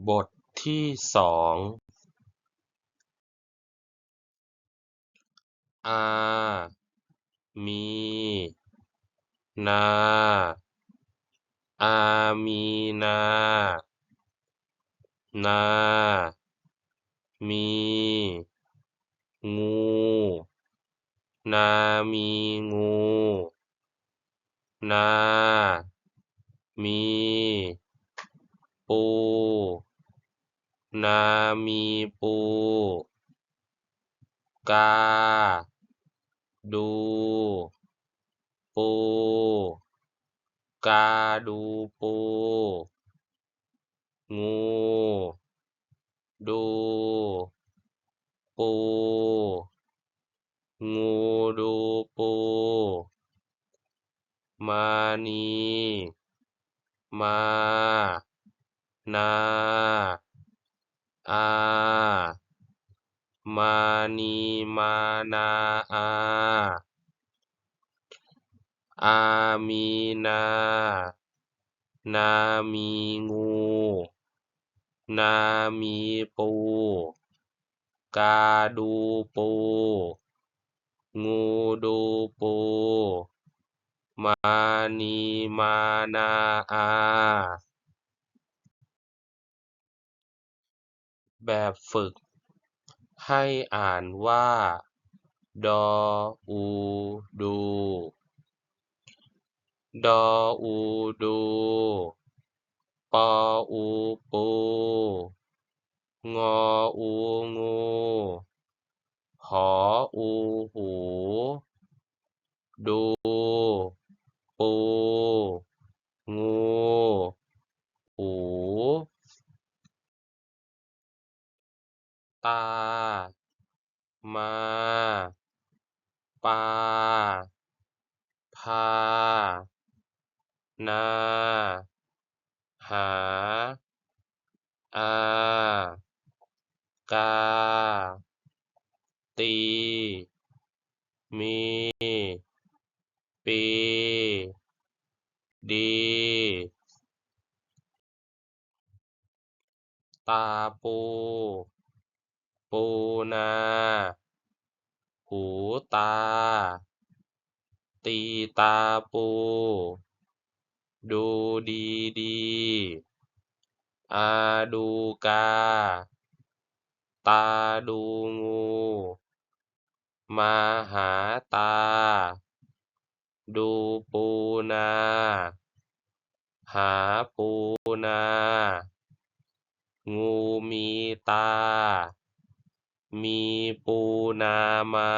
บทที่สองอามีนา อามีนา นา มี งู นามีงู นา มี ปู นามีปู กา ดู ปู กาดูปู งู ดู ปู งูดูปู มานี มา นา อา มานีมานา อา อามีนา นามีงู นามีปู กาดูปู งูดูปู มานีมานา อา แบบฝึกให้อ่านว่า ดอ อู ดู ดอ อู ดู ปอ อู ปู งอ อู งู หอ อู หู ดู ปู งู หู ตา มา ปา พา นา หา อา กา ตี มี ปี ดี ตาปู ปูนา หูตา ตีตาปู ดูดีดี อาดูกา ตาดูงู มาหาตา ดูปูนา หาปูนา งูมีตา มีปูนามา